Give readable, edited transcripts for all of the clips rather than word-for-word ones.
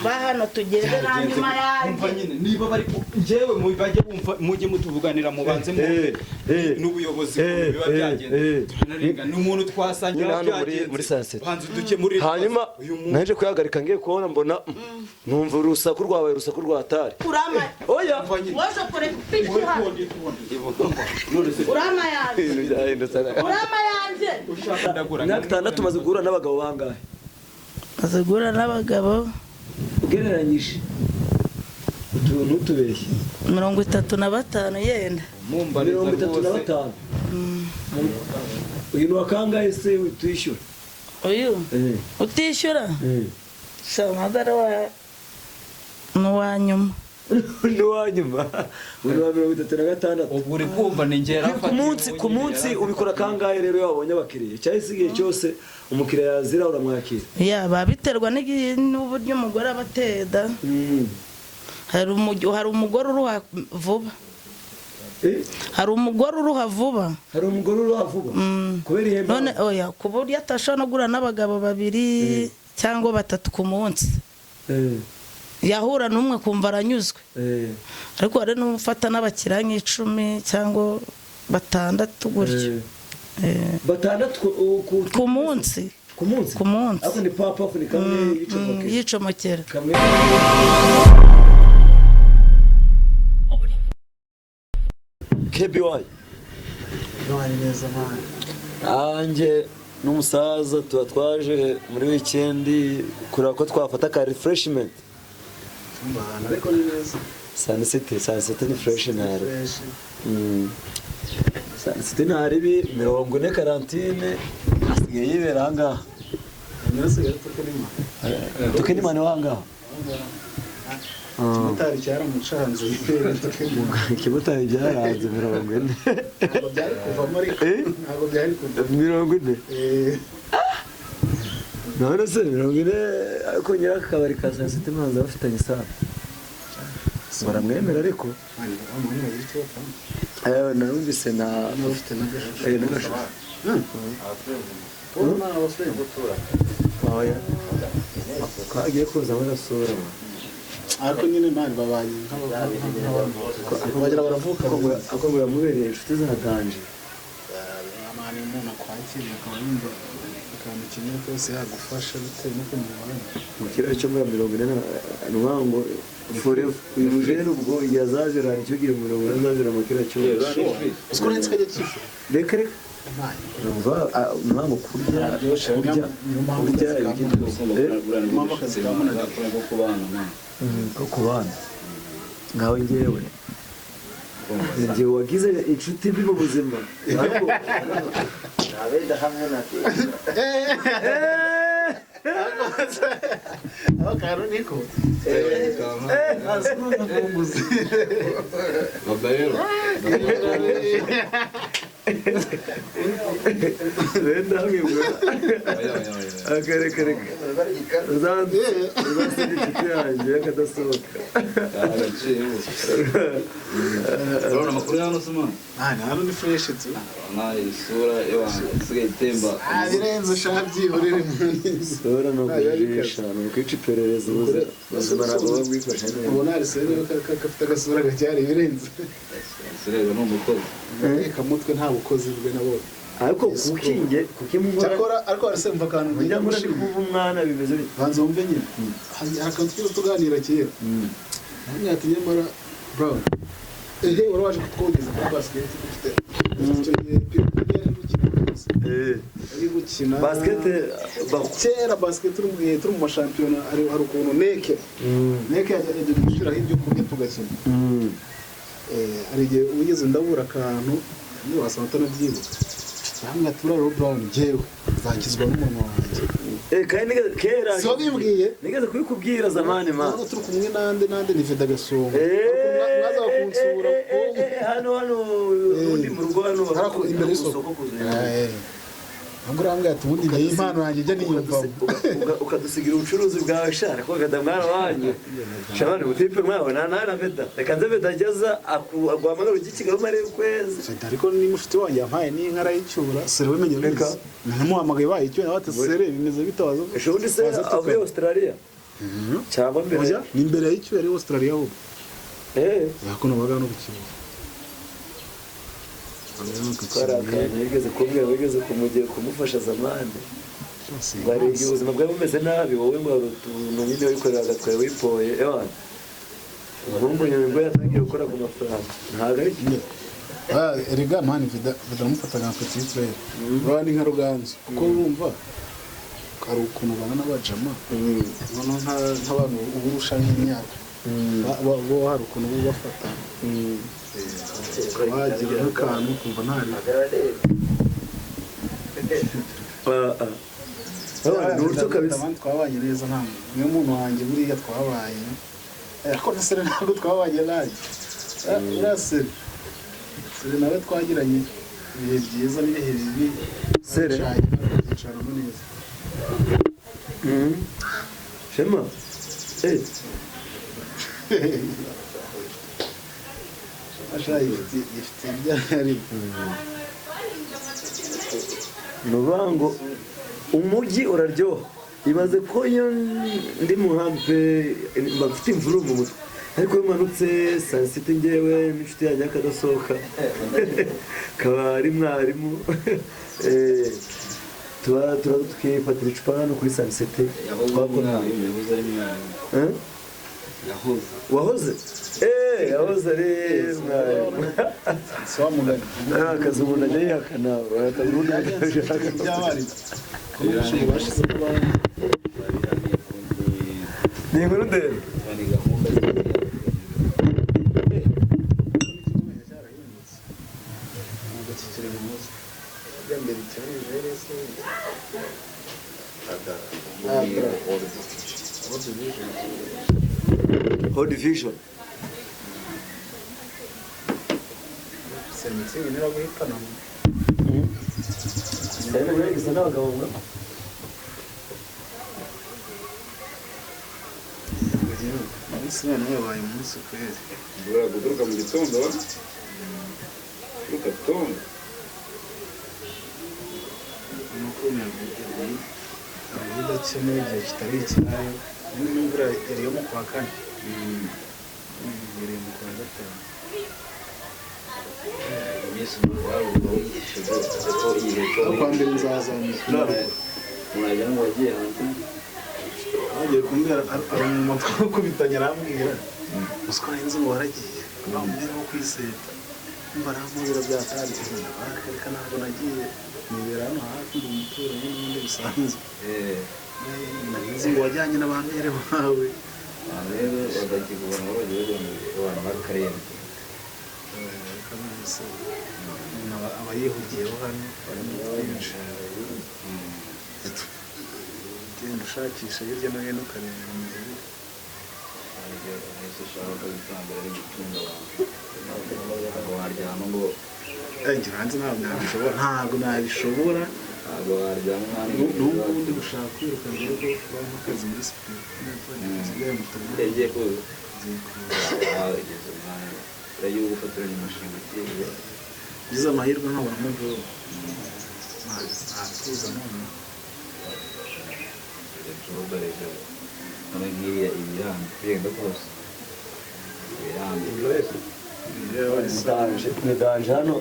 bahano tugeze hanyuma yanjye niba bari njyewe mubajye bumva mujye mutuvuganira mubanze mu n'ubuyobozi biba byagenze naringa n'umuntu twasangira muri sunset banze duke muri hanyuma naje kuyagarika ngiye kubona mbona numva urusaku rwawe rusaku rwatari kurama oya waje kure picha kurama yanjye kurama yanjye nakitandatu maze guhura n'abagabo bangahe maze guhura n'abagabo ugereranyije ntutubeshye 35 yenda 35 uyu wakangahe se utwishyura uyu utishyura shamadara wa nuwanyuma nuwanyuma uri wa 36 uburi kumva ningera ku munsi ubikora kangahe rero yabonye abakiriya cyahisigiye cyose umukiriya yazira uramwakira babiterwa n'uburyo umugore abateda hari umugore uruha vuba hari umugore uruha vuba kubera ihemba none oya kuburyo atashobora no gura n'abagabo 2 cyangwa 3 ku munsi yahura n'umwe kumva aranyuzwe ariko hari n'ufata n'abakira nk'icumi cyangwa 6 gutyo 6 ku munsi ako ni papa ni kamwe yicomokera KBY neza man anje n'umusaza tuba twaje muri weekend kureba ko twafata ka refreshment ariko ni neza sunset ni fresh nare sunset nare bi 40 karantine asigaye yibera hanga nase tukenima ni wanga kimutari cyaramucanze kimutari byaranze 40 ntabwo byari kuvamo ariko ntabwo byari kuvamo 40 none se 40 ariko nyira akabari ka sunset manza bafitanye isano baramwemera ariko narumvise na bafite kagiye kuza barasura ariko nyine mani babanye nk'abantu bagira baravuka ako ngo yamubereye inshuti zaganje amani umuntu akwakira akaba yumva akantu kimwe kose yagufasha bitewe n'uko mubana mu kiraro cyo muri 40 n'ubango forever uyu rero ubwo yazazira icyo gihe mu 40 azazira mu kiraro cyo usko netse kajya kifu reka n'ubango kurya ko kubana ngawe ngewe ngewe wagize inshuti mbi mu buzima nabenda hamwe na abakaro niko azuna kumbuzi babayero wenda hamwe akareka uzanze inshuti yanjye yakadasohoka urabona amakuru hano se man hano ni fresh tu isura isigaye itemba birenze ushabyiburire isura no kujisha no kwica iperereza ubuzima ntabwo babwifasha neza ubona arisere kafite agasura gacyari birenze sireba no mukozi reka mutwe nta bukozi bwe nabo ariko kukimubura ariko arisere mva kantu njya muri kuva umwana bimeze banza wumve nyine hari akantu twese tuganira kera namwe ati nyamara bro waraje kutwogeza kuri basket dufite ari gukina basket kera basket turi mu mashampiyona hari ukuntu neke yajya gushyiraho ibyo kurya tugakina hari igihe ugeze ndabura akantu niba wasanga utanabyibuka hamwe ati uriya Brown njyewe zakizwa n'umuntu wanjye kandi kera so bimbwiye nigeze kubikubwira zamani ma turi kumwe nande ni Veda Gasongo mwaza kunsura hano undi mu rugo hano imbere y'isoko Angura ati ubundi nayo impano yanjye ijya niyumva ukadusigira ubucuruzi bwawe shara ko gadamwana wanyu shabane utipe mwawe na Veda reka nze Veda ageza agwamana ugikigaho mare kwezi ariko ni mushiti wanjye yampaye ni nkara y'icyura sere wemenye reka namuhamagaye bayicyura bate sere bimeze bitabazo ejo undi se avuye Australia cyangwa mbere oya ni imbere y'icyo yari Australia ahubwo yakuno baga no kukibuga karakana yigeze kumbwira wigeze kumufasha zamani bari ubuzima bwawe bumeze nabi wowe ngo utuntu nyine wikorera agatwaye wipoye umuhungu nyuma yatangiye gukora ku mafaranga ntabwo ari kimwe erega mani vidamufataga nka petit frère baba ni nka ruganzu kuko urumva hari ukuntu bana n'abajama noneho nk'abantu uburusha nk'imyaka bo hari ukuntu bubafata bagira nk'akantu kumva ntari twabanye neza nta niyo muntu wanjye buriya twabaye ariko na sere ntabwo twabanye nawe urasere sere nawe twagiranye ibihe byiza n'ibihe bibi sere yicaramo neza Shema ashaye ifite ibyari nubango umujyi uraryoha ibaze ko iyo ndi muhambe bafite imvuru mu mutwe ariko iyo manutse saa sita ngewe n'inshuti yanjye akadasohoka kaba ari mwarimu tuba tukifatira icupa hano kuri saa sita wahoze yahoze ari mwarimu akazi umuntu ajya yihakana akazi umuntu agashaka ni inkuru ndende Hot Division serivisi ngira guhitana cyane buragisa n'abagabo ngo umunsi none wabaye umunsi kwezi Mbura guturuka mu gitondo ugatonda nuko nyaguye avuga cyane igihe kitari ikinayo n'imvura yari yo mu kwa kane yari mu kwa gatanu Yesu n'ubwabo yishyuye ko iheto kwa mbere nzazamuka murajya ngo wagiye hanze agiye kumbwira ari mu mutwe ko bitanya arambwira uswa inzu ngo waragiye bamubwira ko kwiseta mbaramubira byatandukanye ariko ntabwo nagiye nibera hano hafi ndi umuturanyi n'undi bisanzwe narizi ngo wajyanye n'abambere bawe rero bagagiye kubona bagiye abantu b'akarere kaminuza abayihugiyeho hano barimo twinshi genda ushakisha hirya no hino ukareba imbere ushaka gutangira ari gutunga abantu waryama ngo ngira hanze ntabwo nabishobora ntabwo waryama n'ubundi gushaka kwiruka mbere ko kubaho akazi muri siporo nsigaye mutabura yagiye kuza ageze umwanya uragiye gufatiranya umushinga ugiye ugize amahirwe nkabona amahirwe ntatuza none ikibazo rero none nk'iriya ibiranga birenda kose ibiranga ibyo wese ni danje hano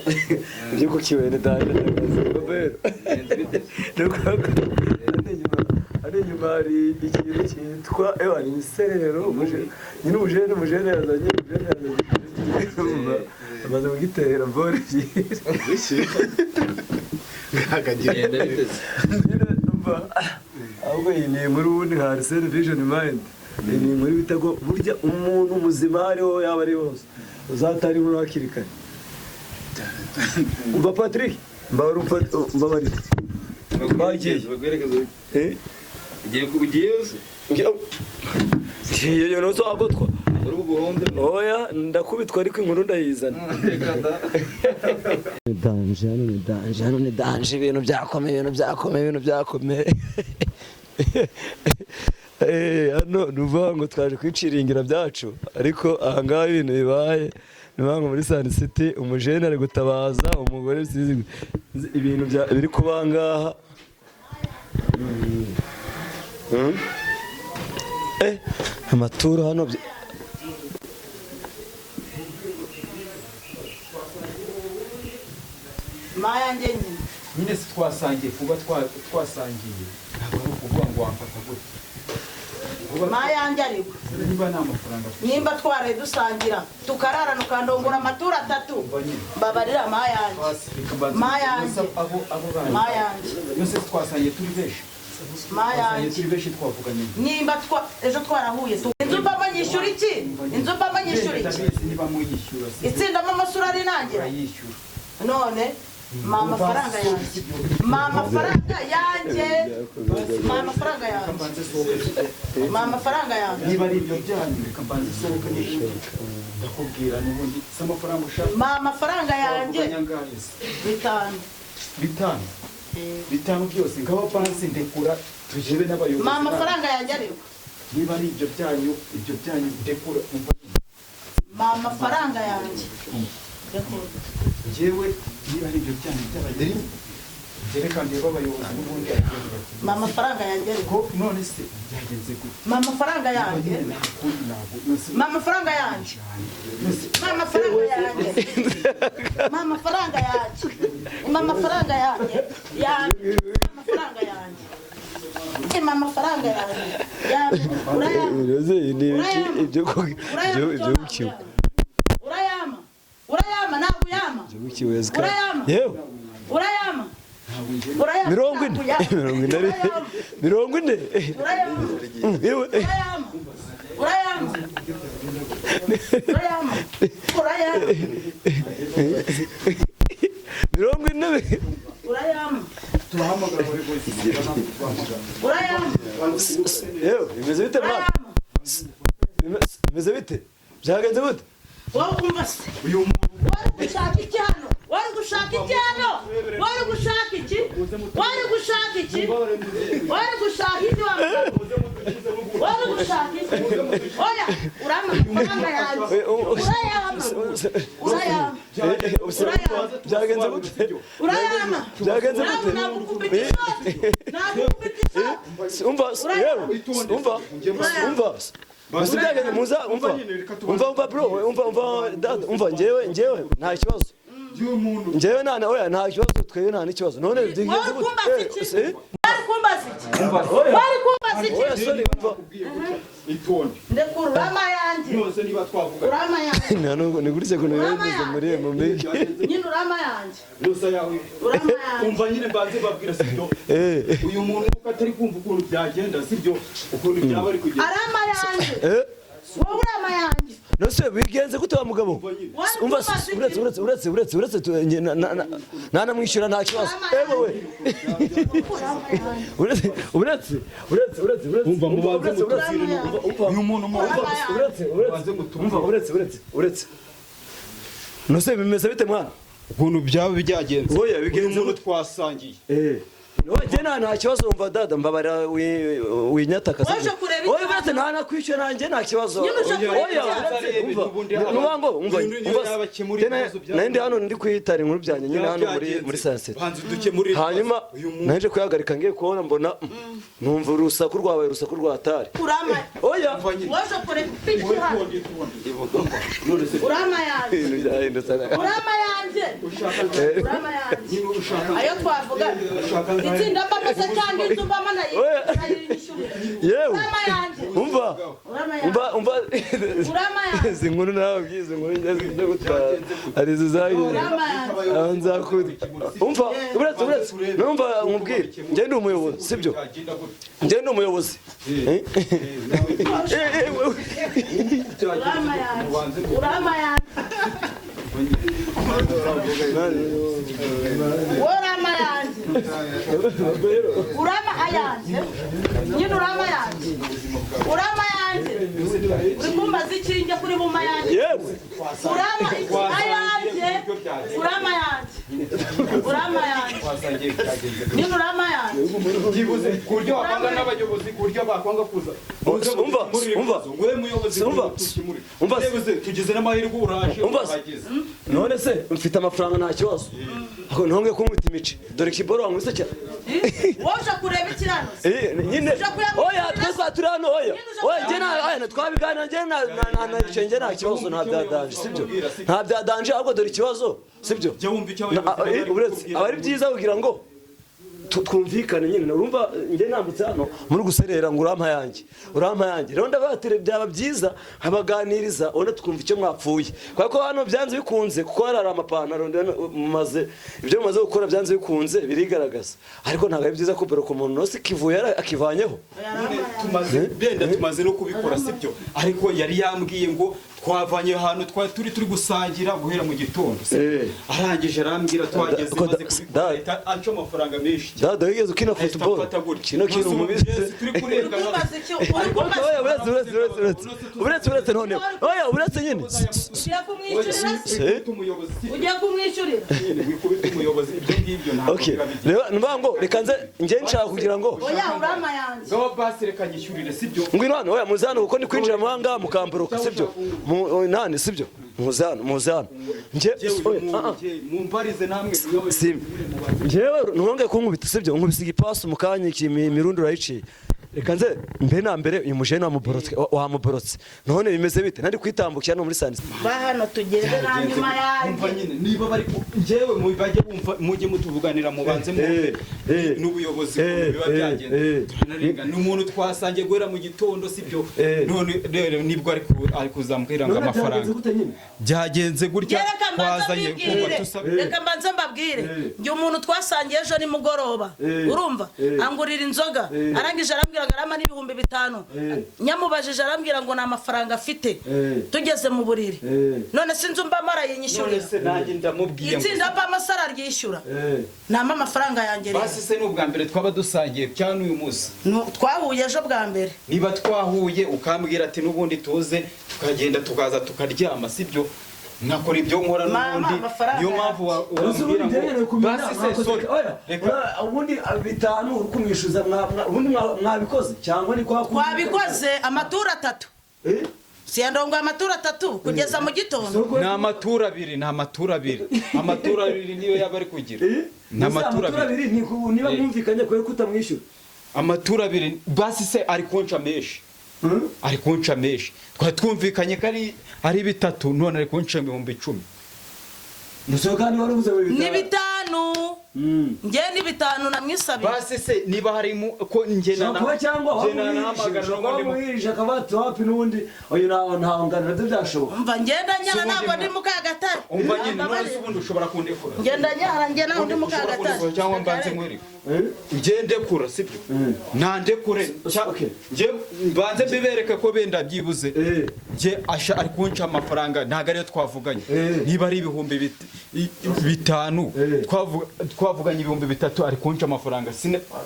ibyo kukiwe ni danje robero ari inyuma hari ikintu cyitwa ni iserero nyine umujene yazanye amaze kugitera bore akagenda ahubwo iyi ni muri ubundi nka Arsene Vision Mind ni muri bitego burya umuntu muzima ariho yaba ari hose uzatari muri hakiri kare umva Patrick mbabari bagiye igiye kugiye yose iyo no twagotwa muri ubuhonde oya ndakubitwa ariko inkuru ndayizana ni danje ibintu byakomeye hano nuvuga ngo twaje kwiciringira byacu ariko ahangaha ibintu bibaye nuvuga ngo muri Sun City umujene ari gutabaza umugore ibintu biri kuba ngaha amaturo hano mayanjye nyine nyine si twasangiye kuba twasangiye ntabwo ari ukuvuga ngo wamfata gutya mayanjye ariko niba nta mafaranga nimba twaraye dusangira tukararana ukandongora amaturo 3 mbabarira mayanjye mayanjye mayanjye yose twasangiye turi benshi mayanjye turi benshi twavuganye nimba ejo twarahuye inzu mbamba nyishyura iki inzu mbamba nyishyura iki niba muyishyura itsindamo amasura ari nangira yishyura none mama amafaranga yanjye mama amafaranga yanjye mama amafaranga yanjye mama amafaranga yanjye niba ari ibyo byanyu reka mbanze isohoke n'ishuri ndakubwira n'ubundi si amafaranga ushaka mama amafaranga yanjye bitanu byose ngaba bansi ndekura tujebe n'abayobozi mama amafaranga yanjye ariko niba ari ibyo byanyu ndekura mama amafaranga yanjye njyewe niba ari ibyo byanyu by'abadeni reka ndebe abayobozi n'ubundi mama amafaranga yanjye ariko none se byagenze gute mama amafaranga yanjye mama amafaranga yanjye mama amafaranga yanjye mama amafaranga yanjye mama amafaranga yanjye amafaranga yanjye mama amafaranga yanjye urayama ntabwo uyama urayama urayama mirongo ine bimeze bite mwana bimeze bite byagenze gute wowe umva se wari gushaka iki hano wari gushaka iki hano wari gushaka iki wari gushaka iki wari gushaka iki wari gushaka iki oya urama amafaranga yanjye urayama byagenze gute urayama byagenze gute ntabwo ukubita ishoti umva yewe umva Musi byageze muza umva bro umva njyewe nta kibazo njyewe nta kibazo twebwe nta n'ikibazo none wari kumbaza iki itonde ndekura urama yanjye yose niba twavuga urama yanjye ni guri se kuno yageze muri mumigi nyine urama yanjye yose yawe urama yanjye umva nyine mbanze babwira sibyo uyu muntu uko atari kumva ukuntu byagenda sibyo ukuntu byaba ari kugenda arama yanjye wowe urama yanjye nose bigenze gute wa mugabo umva uretse nanamwishyura nta kibazo wewe uretse umva mubanze uyu muntu uretse nose bimeze bite mwana ukuntu byaba byagenze oya bigenze umuntu twasangiye Oje nta kibazo umva dada mbabara winyataka Waje kureba iki? Oya bate nta nakwishyura nanjye nta kibazo Nyine uje kureba umva nubango umva nandi hano ndi kwitara inkuru byanjye nyine hano muri sunset hanyuma naje kuyagarika ngiye kubona mbona numva urusaku rwabaye urusaku rwatari urama oya waje kureba iki hano urama yanjye urama yanjye urama yanjye ayo twavuga itsinda mbamase cyangwa inzu mbama yewe umva urama yanjye izi nkuru nawe byize nkuru njya gutwara ari izo zagiye aho nzakuri umva uretse numva nkubwire njye ndi umuyobozi sibyo njye ndi umuyobozi urama yanjye urama yanjye urama ayanjye nyine urama yanjye urama yanjye uri kumbaza iki njye kuri buma yanjye yewe urama ayanjye urama yanjye urama yanjye twasangiye byagenze nyine urama yanjye byibuze ku buryo wakwanga n'abayobozi ku buryo bakwanga kuza umva tugize n'amahirwe uraje urahageze none se mfite amafaranga nta kibazo ntongeye kunkubita imici dore kiboro wankubise cyane wowe uje kureba ikirano nyine oya twese turi hano oya njye nta twabiganira njye nta kibazo nta byadanje sibyo nta byadanje ahubwo dore ikibazo sibyo aba ari byiza kugira ngo twumvikane nyine urumva njye nambutse hano muri guserera ngo urampa yanjye rero ndabatere byaba byiza abaganiriza ubona tukumva icyo mwapfuye kubera ko hano byanze bikunze kuko hari amapantaro ibyo mumaze gukora byanze bikunze birigaragaza ariko ntabwo ari byiza ko bero ku muntu wese kivuye akivanyeho tumaze no kubikora sibyo ariko yari yambwiye ngo twavanye ahantu turi gusangira guhera mu gitondo arangije arambwira twageze maze kubikora anco amafaranga menshi dada yigeze ukina football kino kintu mubizi turi kurenga uretse none oya uretse nyine ugiye kumwishyurira wikubita umuyobozi ibyo ngibyo ntabwo ngo reka nje nshaka kugira ngo oya urama yanjye gaho basi reka nyishyurire sibyo ngwino hano oya muzano kuko ndi kwinjira mu hanga mukamboroka sibyo nani sibyo muzano nje mumbarize namwe njyewe ntongeye kunkubita sibyo nkubise igipasi mu kanya imirundi urayiciye reka nze mbere na mbere uyu mujene wamuborotse none bimeze bite ntari kwitambukira no muri sanisi ba hano tugeze hanyuma yanjye niba bari njyewe mubajye mujye mutuvuganira mubanze mwumve n'ubuyobozi biba byagenze naringa n'umuntu twasangiye guhera mu gitondo sibyo none nibwo ari kuzamukira ngo amafaranga byagenze gutya twazanye kuba tusabe reka mbanze mbabwire njye umuntu twasangiye ejo ni mugoroba urumva angurira inzoga arangije arambwira garama n'ibihumbi 5 nyamubajije arambwira ngo na mafaranga afite tugeze mu buriri none sinzi umba maraye nyishyurira nanjye ndamubwiye itsinda mba amasara ryishyura nama amafaranga yanjye basi se n'ubwa mbere twaba dusangiye cyane uyu munsi twahuye ejo bwa mbere niba twahuye ukambwira ati n'ubundi tuze tukagenda tukaza tukaryama sibyo nakora ibyo nkora n'ubundi niyo mpamvu wambwira ngo basi se sorry ubundi 5 uri kumwishyuza ubundi mwabikoze cyangwa ni twabikoze amaturo 3 siyandongo amaturo 3 kugeza mu gitondo ni amaturo 2 niyo yaba ari kugira ni amaturo 2 niba mwumvikanye ko kutamwishyura amaturo 2 basi se ari konca menshi ari konca menshi twumvikanye ko ari 3 none ari konca 10,000 musokani warubuze ni 5 nge ni 5 namwisabiye basi se niba harimo ko ngena kuba cyangwa wamwirisha akabato hapi n'ubundi oyo ntahangana nabyo byashoboka umva ngenda nyara ntabwo ndi mu kagatare umva nyine none ubundi ushobora kundekura ngenda nyara ngena ndi mu kagatare cyangwa mbanze mwiri ngende kura sibyo nandekure nge mbanze mbibereke ko benda byibuze nge asha ari kunca amafaranga ntago ariyo twavuganye niba ari ibihumbi 5 twavuganye 3,000 ari kunca amafaranga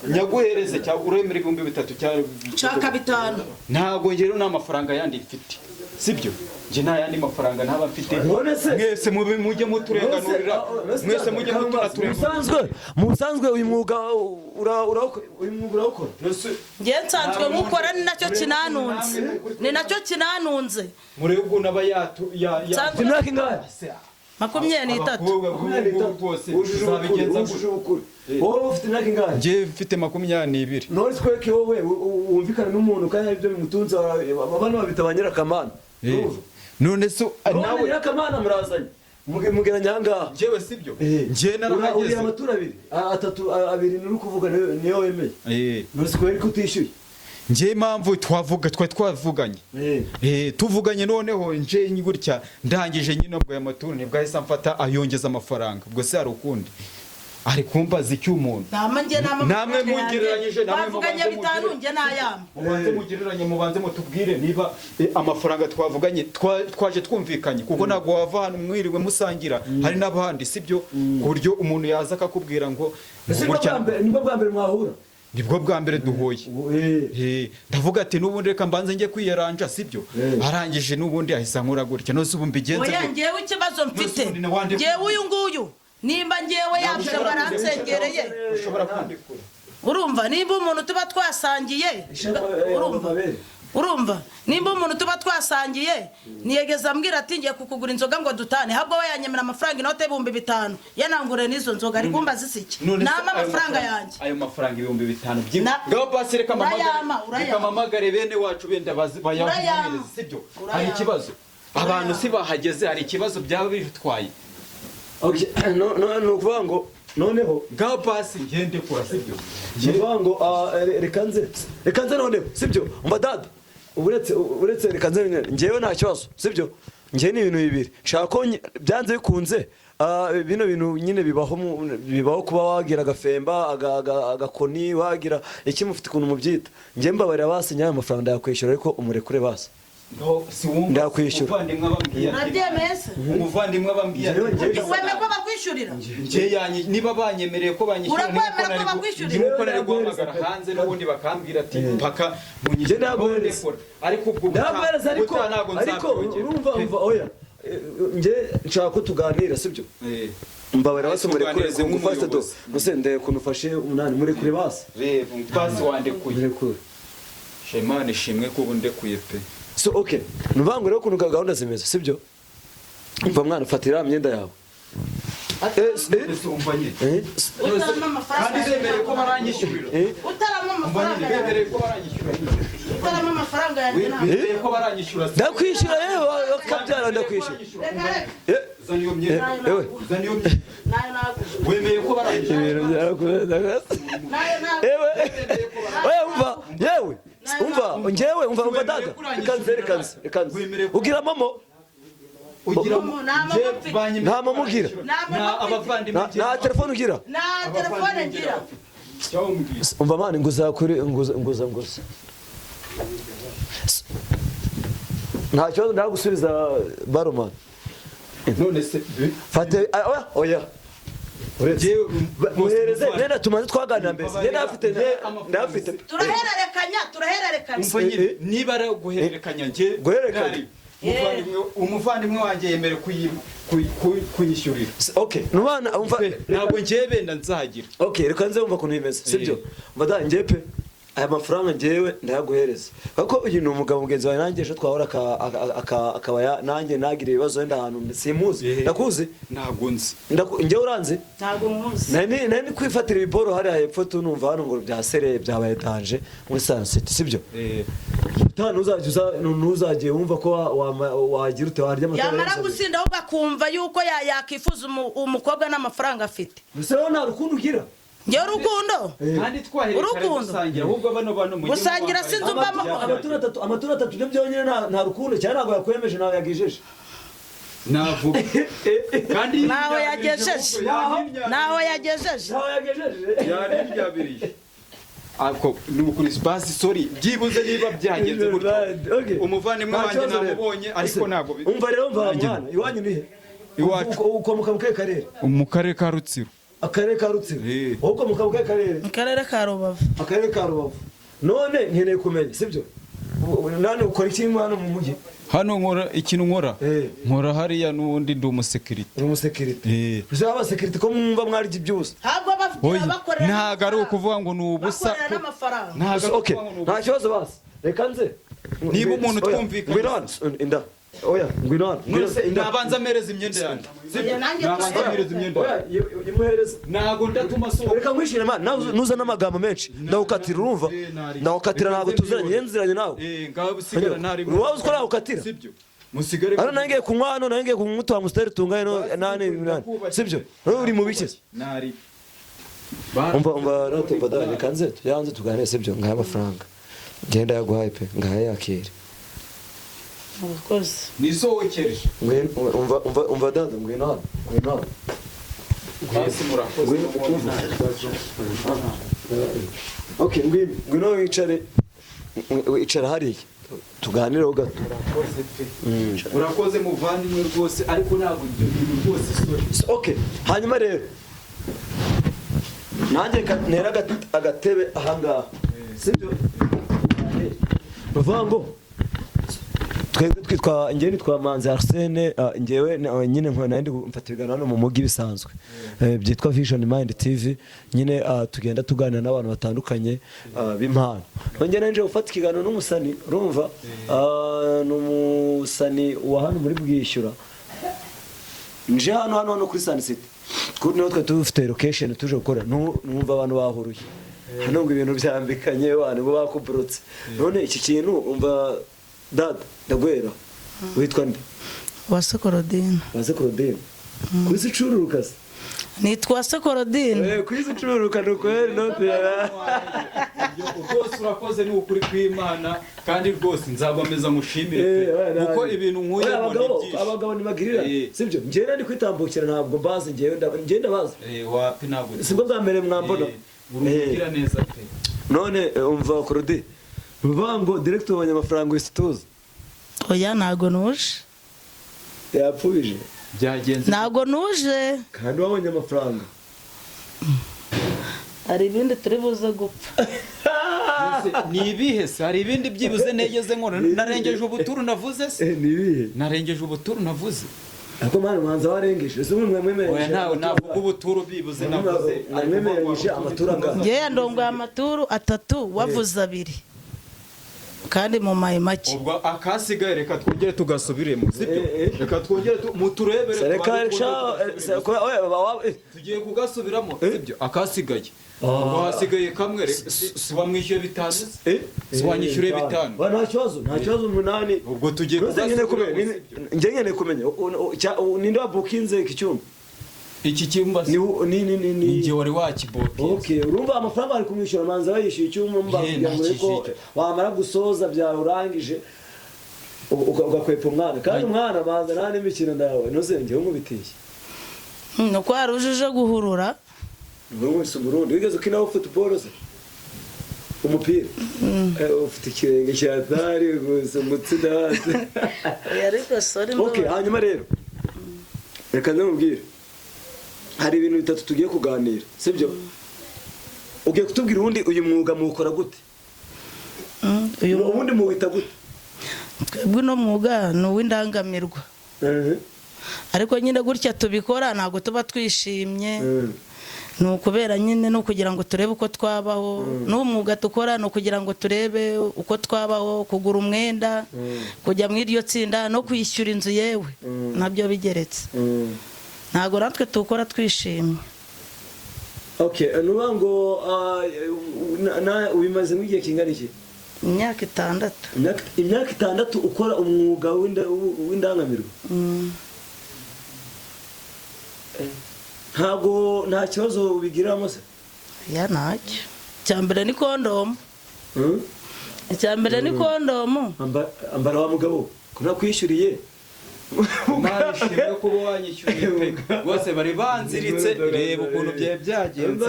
nyaguhereze cyangwa uremera 3,000 chaka 5 ntago ngero n'amafaranga yandi mfite sibyo nje nta yandi mafaranga ntaba mfite mwese mujye muturenganurira mwese mujye muturenganurira musanzwe uyu mwuga urakora nge nsanzwe mukora ni nacyo kinanunze murebwo naba imyaka ingahe 23 uzabigenza wowe ufite imyaka ingahe nge mfite 22 none tweke wowe wumvikana n'umuntu kandi ibyo bimutunze abana babita banyirakamana none so nawe nyirakamana murazanye mugeranya ahangaha njewe sibyo nje narahageze uriya amatura 2 nuri kuvuga niyo wemeye none siko yari kutishyuye nje impamvu twavuganye tuvuganye noneho nje gutya ndangije nyine ubwo ya matura nibwo ahise mfata ayongeza amafaranga ubwo se hari ukundi ari kumbaza icyo umuntu namwe mugereranyije bavuganye 5 nge nayama mubanze mugereranye mubanze mutubwire niba amafaranga twavuganye twaje twumvikanye kuko nago wava hano mwiriwe musangira hari n'abandi sibyo kuburyo umuntu yaza akakubwira ngo nibwo bwa mbere mwahura nibwo bwa mbere duhuye ndavuga ati n'ubundi reka mbanze njye kwiyaranja sibyo arangije n'ubundi ahisa nkura gutya nose ubu mbigenze oya ngewe ikibazo mfite ngewe uyu nguyu nimba ngewe yabije baransengereye ushobora kwandikura urumva nimba umuntu tuba twasangiye urumva nimba umuntu tuba twasangiye niyegeza ambwira ati ngiye kukugura inzoga ngo dutane habwo we yanyemera amafaranga inote y'ibihumbi 5 yanangure n'izo nzoga ari kumbaza isiki nama amafaranga yanjye ayo mafaranga 5,000 ngaho basi reka mamagare bene wacu benda bayavumereze sibyo hari ikibazo abantu si bahageze hari ikibazo byaba bitwaye no kuvuga ngo noneho ngaho basi ngende kura sibyo kuvuga ngo reka nze noneho sibyo umva dada uretse reka nze ngewe nta kibazo sibyo ngewe ni ibintu bibiri nshaka ko byanze bikunze bino bintu nyine bibaho kuba wagira agafemba agakoni wagira iki mufite ukuntu mubyita ngewe mbabarira basi nyayo amafaranga ndayakwishyura ariko umurekure basi ndakwishyura umuvandimwe abambwiye wemeye ko bakwishyurira niba banyemereye ko banyishyura niko nari guhamagara hanze n'ubundi bakambwira ati mpaka munyishyura ariko ubwo ariko urumva oya nge nshaka ko tuganira sibyo mbabarira basi murekure kumufasha do musende kunufashe umunani murekure basi basi wandekuye shemane shimwe ko ubundekuye pe so okay nuvango rero kuntu gahunda zimeze sibyo umva mwana fatira imyenda yawe kandi bemereye ko baranyishyurira utarama amafaranga yanjye bemereye ko baranyishyura ndakwishyura yewe akabyara ndakwishyura zaniyo myenda wemeye ko baranyishyura ibintu byarakuza yewe oya umva yewe umva ngewe umva dada ikanze ugira momo nta momo ugira nta telefone ugira umva mani nguza nta kibazo ndagusubiza baromani none se fate oya muhereze nenda tumaze twaganira mbese ndafite turahererekanya niba ari guhererekanya nge umuvandimwe wanjye yemere kuyishyurira okay nubana umva ntabwo ngiye benda nzagira okay reka nze umva kuntu bimeze sibyo mva ngiye pe aya mafaranga ngewe ndayaguhereza kuko uyu ni umugabo mugenzi wawe nanjye ejo twahora akaba nanjye nagira ibibazo wenda ahantu simuzi ndakuzi ntabwo nzi ngewe uranze ntabwo nkuzi nani kwifatira ibiboro hariya hepfo tunumva hano ngo byasereye byabaye tanje muri Sunset sibyo ntuzagiye wumva ko wagira ute warya amafaranga yamara gusinda ahubwo akumva yuko yakifuza umukobwa n'amafaranga afite gusa wowe nta rukundo ugira ngewe urukundo kandi twaherekare gusangira ahubwo bano gusangira sinzi umbamo amaturo atatu nibyo byonyine nta rukundo cyane ntabwo yakwemeje nawe yagijeje navuga kandi naho yagejeje yari byabiriye ako nukuri basi sorry byibuze niba byagenze gutyo umuvandimwe wanjye namubonye ariko ntago umva rero mva mwana iwanyu nihe iwacu ukomoka mu karere mu karere ka Rutsiro akarere ka Rutsiro wowe ukomoka mu karere ka Rubavu akarere ka Rubavu none nkeneye kumenya sibyo nane ukora iki hano mu mujyi hano nkora ikintu nkora hariya n'undi ndi umusekirite uzi abasekirite ko mwumva mwari byose bakorera ntago ari ukuvuga ngo ni ubusa nta kibazo basi reka nze niba umuntu twumvikana inda oya ngwino nabanza amereza imyenda yanjye nabanza amereza imyenda imuhereza ntago ndatuma sohoka reka nkwishire man nuza n'amagambo menshi ndawukatira urumva ndawukatira ntago tuziranye yenziranye nawe ngaho busigara ntari wowe uko nawukatira sibyo musigare hano nangiye kunywa hano nangiye kunywa amusiteri tungaye no 8 sibyo uri mu bike nari umva rote badane kanze tuyanze tuganire sibyo ngaya amafaranga genda yaguhaye pe ngaya yakire Ukoze nisohokereje umva dada ngwino hano basi murakoze okay ngwino wicara hariya tuganireho gato urakoze muvandimwe rwose ariko ntabwo rwose sorry okay hanyuma rero nanjye ntera agatebe ahangaha sibyo bavuga ngo twebwe twitwa njyewe nitwa Manzi Arsene njyewe nyine nandi mfata ibiganiro hano mu mugi bisanzwe byitwa Vision Mind TV nyine tugenda tuganira n'abantu batandukanye b'impano nongeye nanje gufata ikiganiro n'umusani urumva n'umusani wa hano muri Bwishyura nje hano kuri Sun City kuri niho twe dufite location tuje gukora numva abantu bahuruye hano ngo ibintu byambikanye abantu ngo bakuburutse none iki kintu umva dada ndagwera witwa nde Uwase Claudine kwisi cururuka se nitwa Uwase Claudine kwisi cururuka nukweri note rwose urakoze ni ukuri kw'Imana kandi rwose nzabameza mushimire kuko ibintu nkuye abagabo nibagirira sibyo njye nandi kwitambukira ntabwo mbaze njye ndabaza wapi ntabwo sibwo bwa mbere mwambona urugira neza pe none umva Claudine Ruvango director w'abanyamafaranga w'isituza oya ntago nuje yapfubije byagenze ntago nuje kandi wabonye amafaranga hari ibindi turi buze gupfa ni ibihe se hari ibindi byibuze negeze nkora narengeje ubuturu navuze se ni ibihe narengeje ubuturu navuze ako mwana manza warengeje se umwe mwemereje oya ntawe navuga ubuturu bibuze navuze mwemereje amatura ngana ngewe ndongo amaturu 3 wavuze 2 kandi mu mayi make ubwo akasigaye reka twongere tugasubiremo sibyo reka twongere muturebere tugiye kugasubiramo sibyo akasigaye ubwo hasigaye kamwe si wamwishyuye 5 si wanyishyure 5 nta kibazo 8 ubwo tugiye njye kumenya ninde wabukinze iki cyumba iki cyumba ni nge wari wakibokinze okay urumva amafaranga ari kumwishyura manza bayishyuye icyumba mbabwira ko wamara gusoza byawe urangije ugakwepa umwana kandi umwana manza nta n'imikino ndawe ntuzengeho nkubitiye nuko warujije guhurura Mwese Burundi wigeze ukina football se umupira ufite ikirenge cya tari gusa umutsida hasi ariko sorry okay hanyuma rero reka ndamubwire hari ibintu bitatu tugiye kuganira sibyo ugiye kutubwira ubundi uyu mwuga muwukora gute ubundi muwita gute twebwe no mwuga ni uw'indangamirwa ariko nyine gutya tubikora ntabwo tuba twishimye ni ukubera nyine no kugira ngo turebe uko twabaho n'umwuga dukora no kugira ngo turebe uko twabaho kugura umwenda kujya muri iryo tsinda no kwishyura inzu yewe nabyo bigeretse ntabwo natwe tukora twishimye okay nubango ubimaze mu gihe kingana iki imyaka 6 imyaka 6 ukora umwuga w'indangamirwa ntabwo nta kibazo ubigiramo se ya ntacyo icyambere ni kondomu icyambere ni kondomu ambara wa mugabo kuna kwishyuriye Imana ishimwe kuba wanyishyuriye pe rwose bari banziritse reba ukuntu byagenze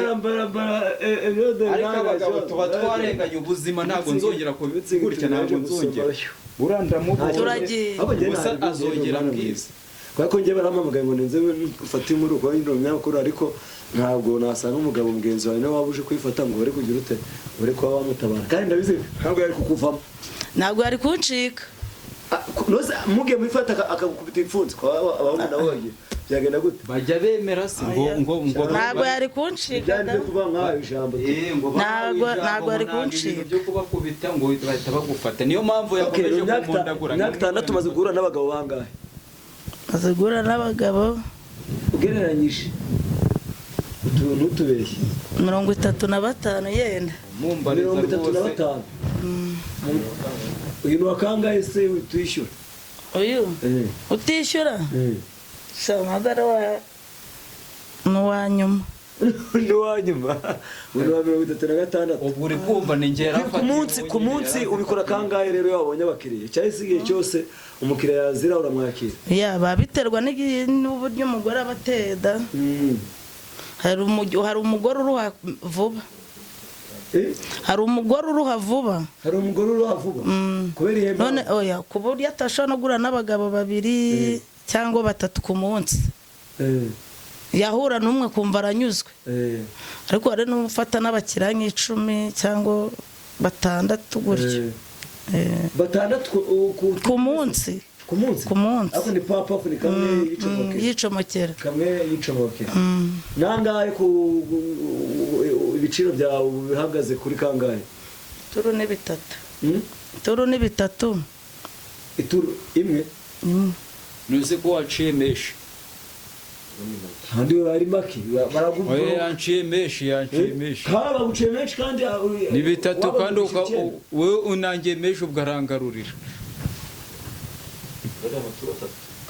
ariko abagabo tuba twarenganye ubuzima ntabwo nzongera gutya ntabwo nzongera urandamuka turagiye gusa azongera mbwiza ko njye baramamagaye ngo ninze ufate muri uko y'indomyakuru ariko ntabwo nasanga umugabo mugenzi wawe nawe wabuje kwifata ngo bari kugira ute uri kuba wamutabara kandi ndabizi ntabwo yari kukuvamo ntabwo yari kuncika noze mugiye mwifata akagukubita ipfunsi kwa abahungu nabo bagiye byagenda gute bajya bemera se ngo ntabwo yari kuncika byanditse kuba nkaho ijambo ntabwo yari kuncika byo kubakubita ngo bahita bagufata niyo mpamvu yakomeje kumundagura imyaka 6 maze guhura n'abagabo bangahe maze guhura n'abagabo ugereranyije ntutubeshye 35 yenda 35 uyu ni wakangahe se utwishyura uyu utishyura ntabwo ari n'uwanyuma n'uwanyuma uyu wa 36 ubwo uri kumva ni ngera ku munsi ubikora kangahe rero wabonye abakiriya cyari sigiye cyose umukiriya yazira uramwakira yaba biterwa n'uburyo umugore abateda hari umugore uruha vuba hari umugore uruha vuba kubera ihemba none oya ku buryo atashobora no guhura n'abagabo 2 cyangwa 3 ku munsi yahura n'umwe kumva aranyuzwe ariko hari n'ufata n'abakiriya 10 cyangwa 6 gutyo batandatu ku munsi ku munsi ku munsi ako ni papa ni kamwe yicomokera yicomokera kamwe yicomokera nangahe ku ibiciro byawe bihagaze kuri kangahe turu ni bitatu turu ni bitatu ituru imwe nuze ko waciye meshi handi ari maki oya yanciye meshi kaba baguciye menshi kandi ni bitatu kandi wewe unangiye meshi ubwarangarurira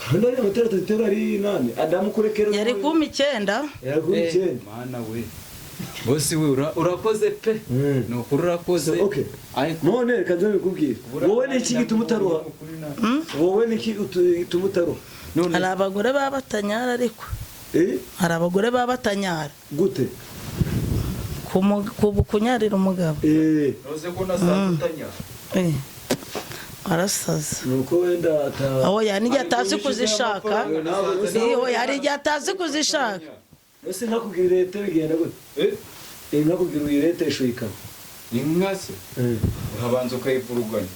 kandi ari amatara atatu ari nane adamu kurekera yari kuma 9 yari kuma 9 mana we bose we urakoze pe no urakoze okay none reka nze bikubwire wowe ni iki gituma utaruha wowe ni iki gituma utaruha none hari abagore babatanyara ariko hari abagore babatanyara gute kunyarira umugabo noze ko nasatutanyara arasaza nuko wenda aho yani yatazi kuzishaka niho yari yatazi kuzishaka ese nakubwira leta bigenda gute nakubwira leta ishoyika ingase urabanza ukayivuruganya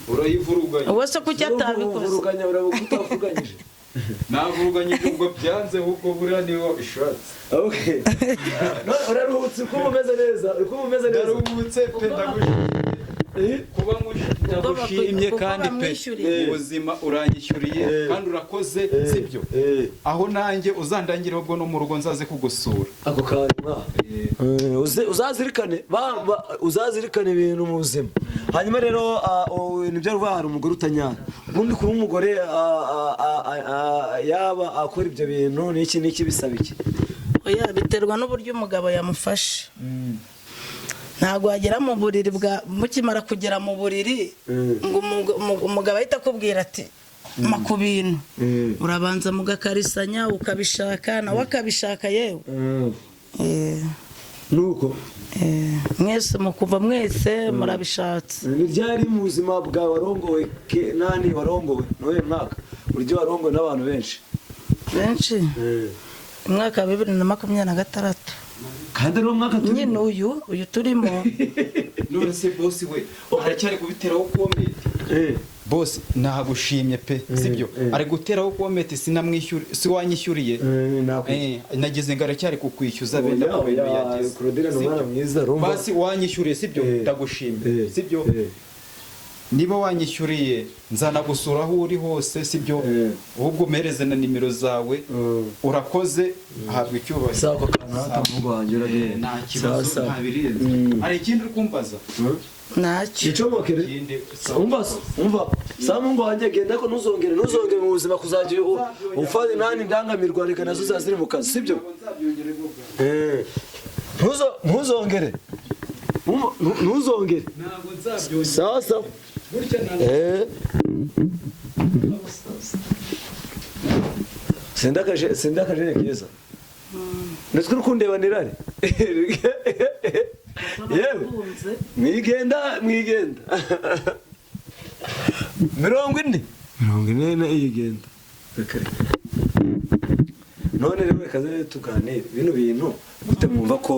urayivuruganya wese kuki atabikoze uruganya urabukutavuganyije navuruganyije ubwo byanze ahubwo buriya niwo ishatse okay uraruhutse uko umeze neza ndaruhutse pe kuba ngushimye kandi pe ubuzima uranyishyuriye kandi urakoze sibyo aho nanjye uzandangira ubwo no mu rugo nzaze kugusura ako kanya uzazirikane ibintu mu buzima hanyuma rero nibyo ruva hari umugore utanyara ubundi kuba umugore yaba akora ibyo bintu n'iki bisaba iki oya biterwa n'uburyo umugabo yamufashe ntabwo wagera mu buriri mukimara kugera mu buriri ngo umugabo ahita akubwira ati ma ku bintu urabanza mugakarisanya ukabishaka nawe akabishaka yewe nuko mwese mukumva mwese murabishatse ntibyari mu buzima bwawe warongowe nani warongowe n'uyu mwaka buryo warongowe n'abantu benshi umwaka wa 2026 kandi ari umwaka turimo nyine uyu turimo none se boss we aracyari kubiteraho komite boss nagushimye pe sibyo ari guteraho komite sinamwishyura si wanyishyuriye nagize ngo aracyari kukwishyuza benda ko bintu yageze Claudine n'umwana mwiza rumba basi wanyishyuriye sibyo ndagushimye sibyo niba wanyishyuriye nzanagusura aho uri hose sibyo ahubwo umereze na nimero zawe urakoze habwa icyubahiro sako kanata mungu wanjye uragiye nta kibazo nta birenze hari ikindi uri kumbaza ntacyo icomokere umva sa mungu wanjye genda ko ntuzongere mu buzima kuzajya ufata nani ndangamirwa reka nazo zaziri mu kazi sibyo ntuzongere ntabwo nzabyongera sasa sindakaje keza natwe urukundeba nirare yewe mwigenda 40 yigenda none rero reka tuganire bino bintu gute mwumva ko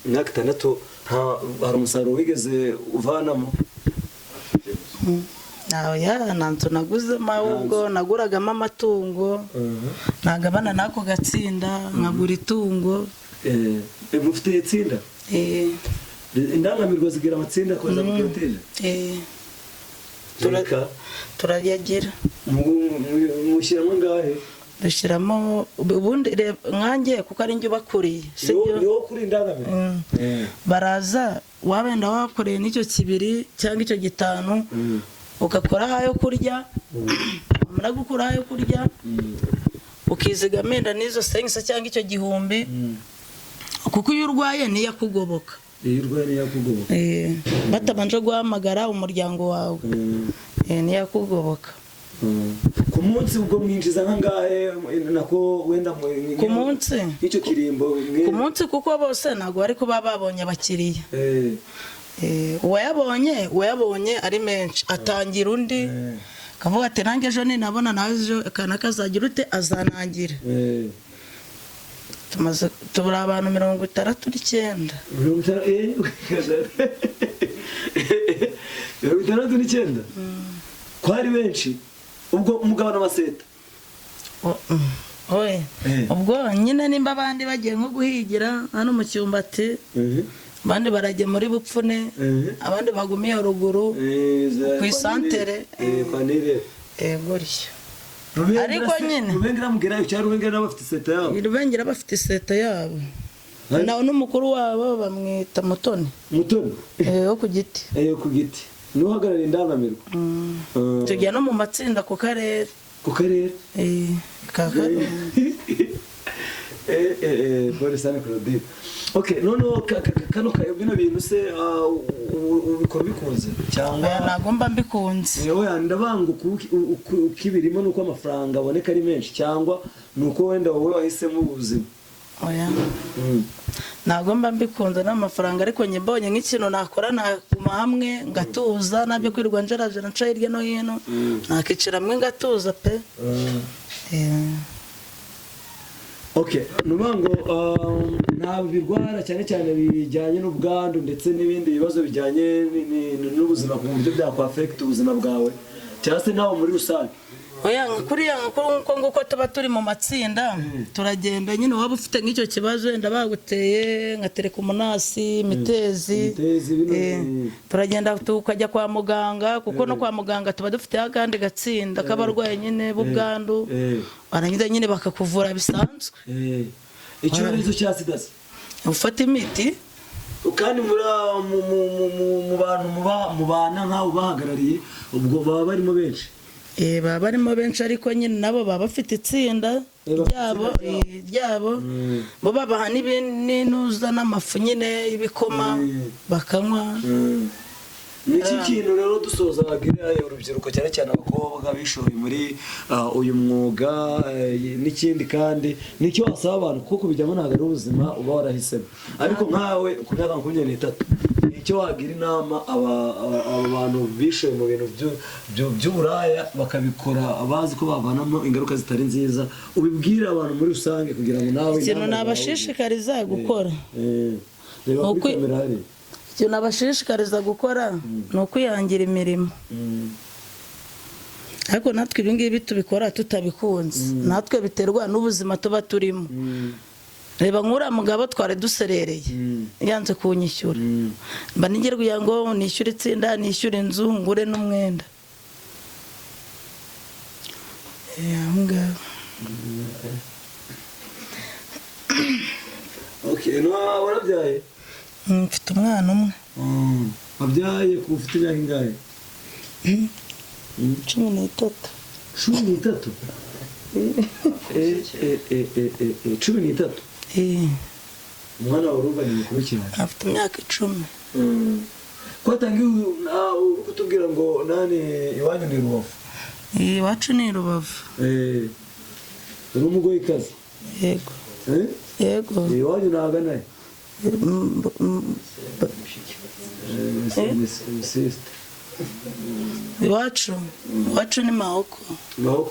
imyaka 6 hari umusaruro wigeze uvanamo nanzu naguzemo ahubwo naguragamo amatungo nagabana n'ako gatsinda nkagura itungo mufite itsinda indangamirwa zigira amatsinda koza mu hoteli turayagira mushyiramo ngahe dushyiramo ubundi nkanjye kuko ari njye ubakuriye yo kuri indangamirwa baraza wabenda wakoreye n'icyo kibiri cyangwa icyo 5 ugakora ayo kurya wamara gukora ayo kurya ukizigamenda n'izo sengisa cyangwa icyo 1000 kuko iyo urwaye niyakugoboka batabanje guhamagara umuryango wawe niyakugoboka ku munsi ubwo mwinjiza nkangahe nako wenda ku munsi icyo kirimbo ku munsi kuko bose ntago bari kuba babonye abakiriya uwayabonye ari menshi atangira undi kavuga ati nanjye ejo ninabona nawe ejo kana kazagira ute azanangira tubura abantu 69. 69 kwari benshi ubwo umugabane w'amaseta oye ubwo nyine nimba abandi bagiye nko guhigira hano mu Cyumbati abandi barajye muri Bupfune abandi bagumiye ruguru ku isantere kwa Nire gutyo ariko nyine Rubengera mugera cyari Rubengera bafite seta yabo Rubengera bafite seta yabo nawe n'umukuru wabo bamwita Mutoni wo ku giti ku giti niho hagarariye indangamirwa tugiye no mu matsinda ku karere Borisane Claudine okay noneho kano bino bintu se ubikora bikunze cyangwa nagomba mbikunze yewe ndabanga ukibirimo nuko amafaranga aboneka ari menshi cyangwa nuko wenda wowe wahisemo ubuzima oya nagomba mbikunze n'amafaranga ariko nyibonye nk'ikintu nakora naguma hamwe ngatuza nabyo kwirirwa njarajana nca hirya no hino nakicira hamwe ngatuza pe okay nubango nta birwara cyane bijyanye n'ubwandu ndetse n'ibindi bibazo bijyanye n'ubuzima ku buryo byakwafect ubuzima bwawe cyangwa se nawe muri rusange oya kuriya nguko tuba turi mu matsinda turagenda nyine waba ufite nk'icyo kibazo wenda baguteye nka telekomunasi imitezi turagenda tukajya kwa muganga kuko no kwa muganga tuba dufite akandi gatsinda k'abarwayi nyine b'ubwandu barangiza nyine bakakuvura bisanzwe icyorezo cya sida ufata imiti kandi mu bantu mubana nk'abo bahagarariye ubwo baba barimo benshi baba barimo benshi ariko nyine nabo baba bafite itsinda ryabo bo babaha n'inuza n'amafu nyine y'ibikoma bakanywa Niki kintu rero dusoza bagirira urubyiruko cyane cyane abakobwa bishoye muri uyu mwuga n'ikindi kandi nicyo wasaba abantu kuko bijyamo ntago ari ubuzima uba warahisemo ariko nkawe ku myaka 23 nicyo wagira inama aba bantu bishoye mu bintu by'uburaya bakabikora abazi ko bavanamo ingaruka zitari nziza ubibwira abantu muri rusange kugira ngo nawe ikintu nabashishikariza gukora reba kuri kamera hari icyo nabashishikariza gukora ni ukwihangira imirimo ariko natwe ibi ngibi tubikora tutabikunze natwe biterwa n'ubuzima tuba turimo reba nk'uriya mugabo twari duserereye yanze kunyishyura mba nigirwa ngo nishyure itsinda nishyure inzu ngure n'umwenda okay no warabyaye mfite umwana umwe wabyaye ku ufite imyaka ingahe 13 13 umwana warubanye mukuru cyane afite imyaka 10 kwatangiye kutubwira ngo nani iwanyu ni Rubavu iwacu ni Rubavu uri umugoyi kazi yego iwanyu naganaye iwacu ni Mahoko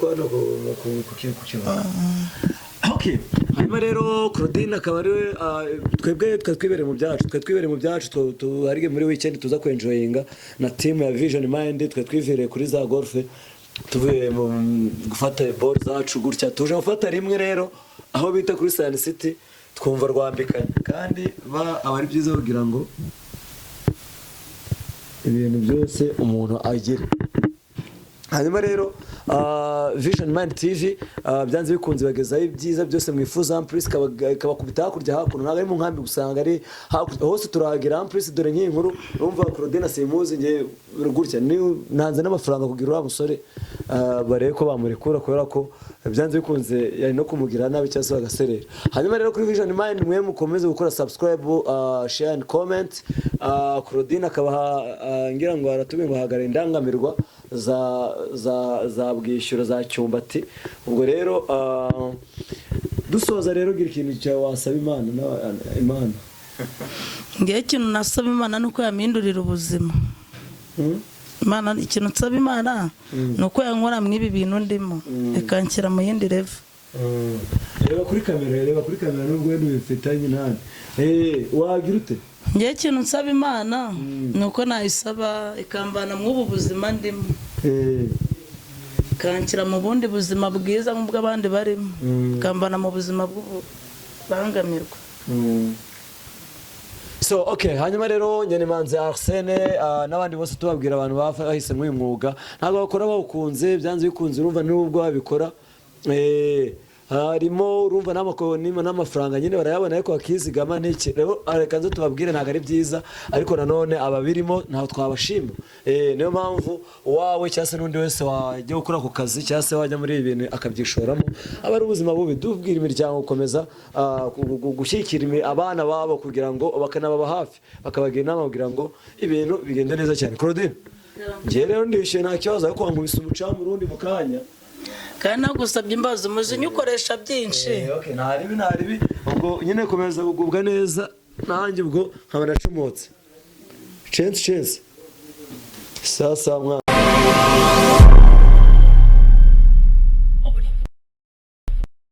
hano ku kibazo okay hanyuma rero Claudine akaba ari twebwe twibereye mu byacu tuharige muri weekend tuza kwenjoyinga na team ya Vision Mind twivereye kuri za golf tuvuye mu gufata ball zacu gutya tuje gufata rimwe rero aho bita kuri Sun City twumva rwambikanye kandi abari byiza kugira ngo ibintu byose umuntu agira hanyuma rero Vision Mind TV byanze bikunze bagezaho ibyiza byose mwifuza Amplis kabakubita hakurya hakuno ntago ari mu nkambi gusanga ari hose turahagira Amplis dore nk'iyi nkuru urumva Claudine Simuzi ngiye gutya ni nanze n'amafaranga kugira uriya musore barebe ko bamurekura kubera ko byanze bikunze yari no kumugira nabi cyangwa se bagaserera hanyuma rero kuri Vision Mind mwe mukomeze gukora subscribe share and comment Claudine akaba ngira ngo aratubinga guhagarara indangamirwa za bwishyura za Cyumbati ubwo rero dusoza rero gira ikintu cyawe wasaba Imana ngiye ikintu nasaba Imana nuko yamindurira ubuzima ikintu nsaba Imana nuko yankora mwibi bintu ndimo ikanshyira mu yindi level reba kuri kamera nubwo wenda ubifitanye nani wagira ute ngiye ikintu nsaba imana ni uko nayisaba ikambana mw'ubu buzima ndimo ikanshyira mu bundi buzima bwiza nk'ubw'abandi barimo ikambana mu buzima bw'ububangamirwa. So okay, hanyuma rero Nyanemanzi Arsene n'abandi bose tubabwira abantu bahise mw'uyu mwuga ntabwo bakora bawukunze byanze bikunze urumva n'ubwo babikora harimo urumva n'amafaranga nyine barayabona ariko bakizigama n'iki rero reka nze tubabwire ntabwo ari byiza ariko nanone ababirimo ntaho twabashima niyo mpamvu wawe cyangwa se n'undi wese wajya gukora ako kazi cyangwa se wajya muri ibi bintu akabyishoramo aba ari ubuzima bubi dubwira imiryango gukomeza gushyigikira abana babo kugira ngo bakanababa hafi bakabagira inama kugira ngo ibintu bigende neza cyane. Claudine njye rero ndishyuye nta kibazo ariko wankubise umucamu urundi mu kanya kandi nagusabye imbazo umujinya ukoresha byinshi. ntaribi ubwo nyine komeza kugubwa neza nanjye ubwo nkaba nacomotse chance sasa mwana